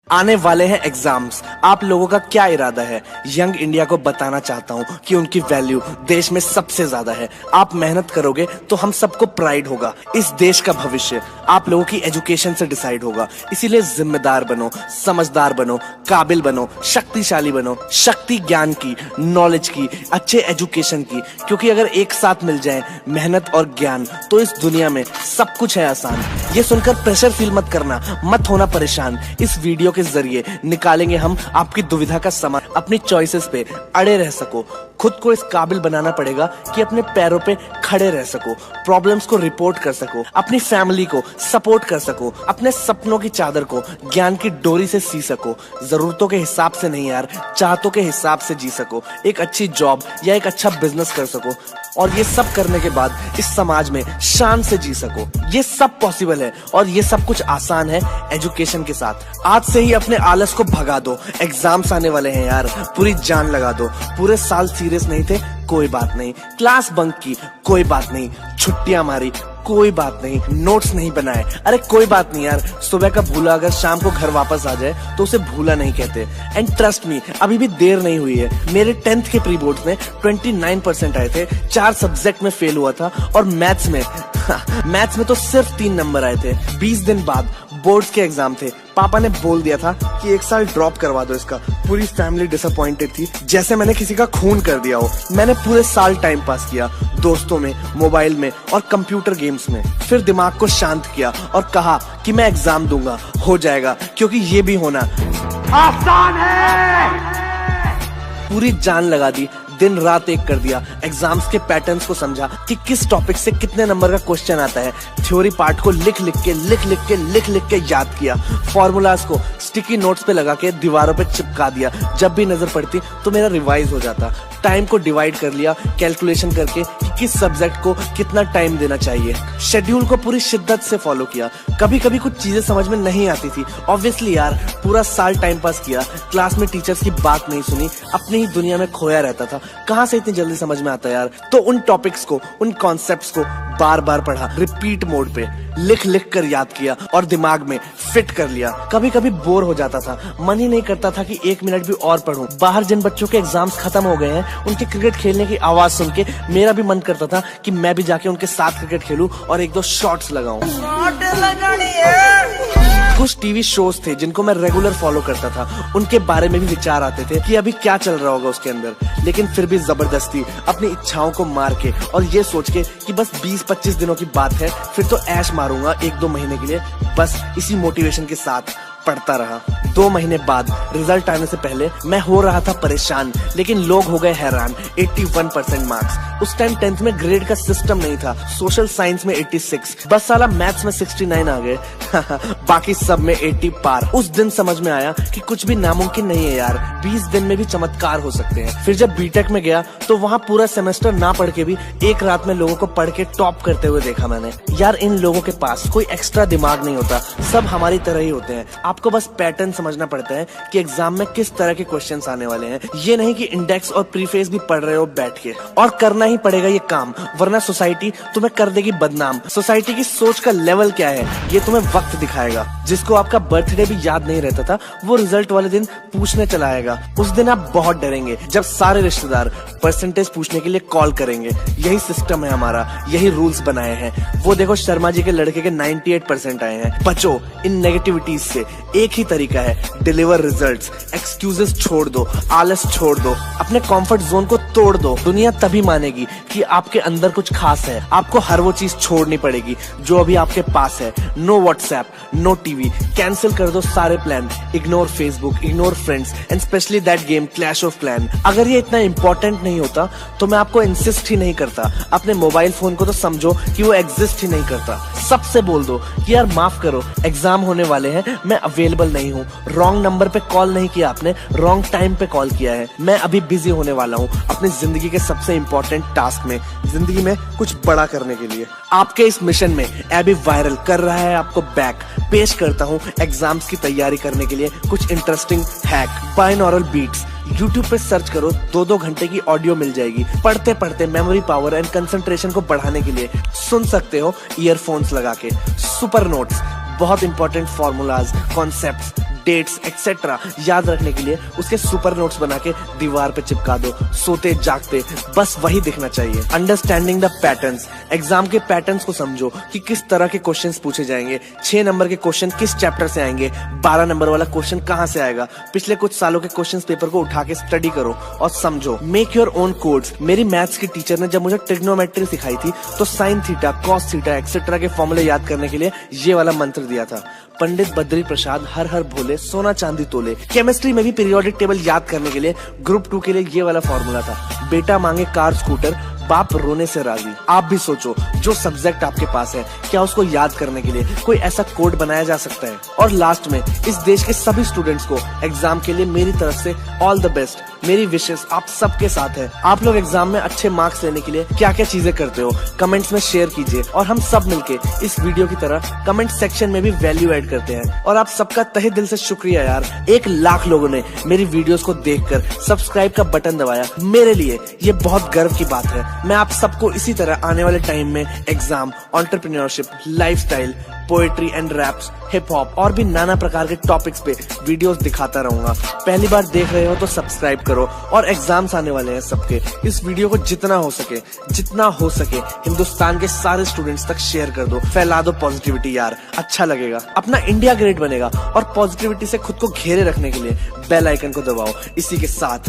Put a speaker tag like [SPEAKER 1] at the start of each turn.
[SPEAKER 1] आने वाले हैं एग्जाम्स। आप लोगों का क्या इरादा है? यंग इंडिया को बताना चाहता हूँ कि उनकी वैल्यू देश में सबसे ज्यादा है। आप मेहनत करोगे तो हम सबको प्राइड होगा। इस देश का भविष्य आप लोगों की एजुकेशन से डिसाइड होगा। इसीलिए जिम्मेदार बनो, समझदार बनो, काबिल बनो, शक्तिशाली बनो। शक्ति ज्ञान की, नॉलेज की, अच्छे एजुकेशन की, क्योंकि अगर एक साथ मिल जाए मेहनत और ज्ञान तो इस दुनिया में सब कुछ है आसान। ये सुनकर प्रेशर फील मत करना, मत होना परेशान। इस वीडियो के जरिए निकालेंगे हम आपकी दुविधा का समाधान। अपनी चॉइसेस पे अड़े रह सको, खुद को इस काबिल बनाना पड़ेगा कि अपने पैरों पे खड़े रह सको, प्रॉब्लम्स को रिपोर्ट कर सको, अपनी फैमिली को सपोर्ट कर सको, अपने सपनों की चादर को ज्ञान की डोरी से सी सको। जरूरतों के हिसाब से नहीं यार, चाहतों के हिसाब से जी सको। एक अच्छी जॉब या एक अच्छा बिजनेस कर सको और ये सब करने के बाद इस समाज में शान से जी सको। ये सब पॉसिबल है और ये सब कुछ आसान है एजुकेशन के साथ। आज से ही अपने आलस को भगा दो। एग्जाम्स आने वाले हैं यार, पूरी जान लगा दो। पूरे साल सीरियस नहीं थे, कोई बात नहीं। क्लास बंक की, कोई बात नहीं। छुट्टियां मारी, कोई बात नहीं। नोट्स नहीं बनाए, अरे कोई बात नहीं यार। सुबह का भूला अगर शाम को घर वापस आ जाए तो उसे भूला नहीं कहते। एंड ट्रस्ट मी, अभी भी देर नहीं हुई है। मेरे 10th के प्री बोर्ड्स में 29% आए थे। 4 सब्जेक्ट में फेल हुआ था और मैथ्स में तो सिर्फ 3 नंबर आए थे। 20 दिन बाद बोर्ड्स के एग्जाम थे। पापा ने बोल दिया था कि 1 साल ड्रॉप करवा दो इसका। पूरी फैमिली डिसअपॉइंटेड थी, जैसे मैंने किसी का खून कर दिया हो। मैंने पूरे साल टाइम पास किया, दोस्तों में, मोबाइल में और कंप्यूटर गेम्स में। फिर दिमाग को शांत किया और कहा कि मैं एग्जाम दूंगा, हो जाएगा, क्योंकि ये भी होना आसान है। पूरी जान लगा दी, दिन रात एक कर दिया। एग्जाम्स के पैटर्न्स को समझा कि किस टॉपिक से कितने नंबर का क्वेश्चन आता है। थ्योरी पार्ट को लिख लिख के याद किया। फॉर्मूलाज को स्टिकी नोट्स पे लगा के दीवारों पे चिपका दिया। जब भी नजर पड़ती तो मेरा रिवाइज हो जाता। टाइम को डिवाइड कर लिया कैलकुलेशन करके कि किस सब्जेक्ट को कितना टाइम देना चाहिए। शेड्यूल को पूरी शिद्दत से फॉलो किया। कभी कभी कुछ चीजें समझ में नहीं आती थी, ऑब्वियसली यार। पूरा साल टाइम पास किया, क्लास में टीचर्स की बात नहीं सुनी, अपनी ही दुनिया में खोया रहता था। कहाँ से इतनी जल्दी समझ में आता यार। तो उन टॉपिक्स को, उन कॉन्सेप्ट्स को बार बार पढ़ा, रिपीट मोड पे लिख लिख कर याद किया और दिमाग में फिट कर लिया। कभी कभी बोर हो जाता था, मन ही नहीं करता था कि 1 मिनट भी और पढूं। बाहर जिन बच्चों के एग्जाम्स खत्म हो गए हैं, उनके क्रिकेट खेलने की आवाज सुन के मेरा भी मन करता था कि मैं भी जाके उनके साथ क्रिकेट खेलूं और 1-2 शॉट्स लगाऊं। कुछ टीवी शोज थे जिनको मैं रेगुलर फॉलो करता था। उनके बारे में भी विचार आते थे कि अभी क्या चल रहा होगा उसके अंदर। लेकिन फिर भी जबरदस्ती अपनी इच्छाओं को मार के और ये सोच के कि बस 20-25 दिनों की बात है, फिर तो ऐश मारूंगा 1-2 महीने के लिए, बस इसी मोटिवेशन के साथ पढ़ता रहा। 2 महीने बाद रिजल्ट आने से पहले मैं हो रहा था परेशान, लेकिन लोग हो गए हैरान। 81% मार्क्स। उस टाइम 10th में ग्रेड का सिस्टम नहीं था। सोशल साइंस में 86, बस साला मैथ्स में 69 आ गए। बाकी सब में 80 पार। उस दिन समझ में आया कि कुछ भी नामुमकिन नहीं है यार, 20 दिन में भी चमत्कार हो सकते हैं। फिर जब बीटेक में गया तो वहाँ पूरा सेमेस्टर ना पढ़ के भी एक रात में लोगों को पढ़ के टॉप करते हुए देखा मैंने। यार इन लोगों के पास कोई एक्स्ट्रा दिमाग नहीं होता, सब हमारी तरह ही होते हैं। आपको बस पैटर्न समझना पड़ता है कि एग्जाम में किस तरह के क्वेश्चंस आने वाले हैं। ये नहीं कि इंडेक्स और प्रीफेस भी पढ़ रहे हो बैठ के। और करना ही पड़ेगा ये काम, वरना सोसाइटी तुम्हें कर देगी बदनाम। सोसाइटी की सोच का लेवल क्या है ये तुम्हें वक्त दिखाएगा। जिसको आपका बर्थडे भी याद नहीं रहता था, वो रिजल्ट वाले दिन पूछने चला आएगा। उस दिन आप बहुत डरेंगे जब सारे रिश्तेदार परसेंटेज पूछने के लिए कॉल करेंगे। यही सिस्टम है हमारा, यही रूल्स बनाए हैं। वो देखो शर्मा जी के लड़के के 98% आए हैं। बचो इन नेगेटिविटीज से। एक ही तरीका है, डिलीवर रिजल्ट्स। एक्सक्यूजेस छोड़ दो, आलस छोड़ दो, अपने कंफर्ट जोन को तोड़ दो। दुनिया तभी मानेगी कि आपके अंदर कुछ खास है। आपको हर वो चीज छोड़नी पड़ेगी जो अभी आपके पास है। No WhatsApp, no TV, cancel कर दो सारे plan. Ignore Facebook, ignore friends and specially that game clash of clan. अगर ये इतना इंपॉर्टेंट नहीं होता तो मैं आपको इंसिस्ट ही नहीं करता। अपने मोबाइल फोन को तो समझो कि वो एग्जिस्ट ही नहीं करता। सबसे बोल दो कि यार माफ करो, एग्जाम होने वाले हैं, मैं अवेलेबल नहीं हूँ। रॉन्ग नंबर पे कॉल नहीं किया आपने, रॉन्ग टाइम पे कॉल किया है। मैं अभी बिजी होने वाला हूँ अपनी जिंदगी के सबसे इंपॉर्टेंट टास्क में, जिंदगी में कुछ बड़ा करने के लिए। आपके इस मिशन में एबी वायरल कर रहा है आपको बैक। पेश करता हूँ एग्जाम्स की तैयारी करने के लिए कुछ interesting hack. Binaural beats, YouTube पे सर्च करो, 2-2 घंटे की ऑडियो मिल जाएगी। पढ़ते पढ़ते मेमोरी पावर एंड कंसंट्रेशन को बढ़ाने के लिए सुन सकते हो ईयरफोन्स लगा के। सुपर नोट्स, बहुत important formulas, concepts, dates etcetera याद रखने के लिए उसके सुपर नोट्स बना के दीवार पे चिपका दो। सोते जागते बस वही दिखना चाहिए। अंडरस्टैंडिंग द पैटर्न्स, एग्जाम के पैटर्न्स को समझो कि किस तरह के क्वेश्चंस पूछे जाएंगे। 6 नंबर के क्वेश्चन किस चैप्टर से आएंगे, 12 नंबर वाला क्वेश्चन कहां से आएगा। पिछले कुछ सालों के क्वेश्चंस पेपर को उठा के स्टडी करो और समझो। Make your own codes. मेरी मैथ्स की टीचर ने जब मुझे ट्रिग्नोमेट्री सिखाई थी तो sine theta, cos theta etcetera के फॉर्मूले याद करने के लिए ये वाला मंत्र दिया था, पंडित बद्री प्रसाद हर हर भोले सोना चांदी तोले। केमिस्ट्री में भी पीरियोडिक टेबल याद करने के लिए ग्रुप 2 के लिए ये वाला फॉर्मूला था, बेटा मांगे कार स्कूटर बाप रोने से राजी। आप भी सोचो, जो सब्जेक्ट आपके पास है क्या उसको याद करने के लिए कोई ऐसा कोड बनाया जा सकता है। और लास्ट में इस देश के सभी स्टूडेंट्स को एग्जाम के लिए मेरी तरफ से ऑल द बेस्ट। मेरी विशेष आप सबके साथ है। आप लोग एग्जाम में अच्छे मार्क्स लेने के लिए क्या क्या चीजें करते हो कमेंट्स में शेयर कीजिए और हम सब मिलके इस वीडियो की तरह कमेंट सेक्शन में भी वैल्यू ऐड करते हैं। और आप सबका तहे दिल से शुक्रिया यार, 1 लाख लोगों ने मेरी वीडियोस को देखकर सब्सक्राइब का बटन दबाया। मेरे लिए ये बहुत गर्व की बात है। मैं आप सबको इसी तरह आने वाले टाइम में exam, entrepreneurship, lifestyle, poetry and raps, hip hop और भी नाना प्रकार के टॉपिक्स पे वीडियोस दिखाता रहूंगा। पहली बार देख रहे हो तो सब्सक्राइब करो। और एग्जाम्स आने वाले हैं सबके, इस वीडियो को जितना हो सके हिंदुस्तान के सारे स्टूडेंट्स तक शेयर कर दो। फैला दो पॉजिटिविटी यार, अच्छा लगेगा। अपना इंडिया ग्रेट बनेगा। और पॉजिटिविटी से खुद को घेरे रखने के लिए बेल आइकन को दबाओ। इसी के साथ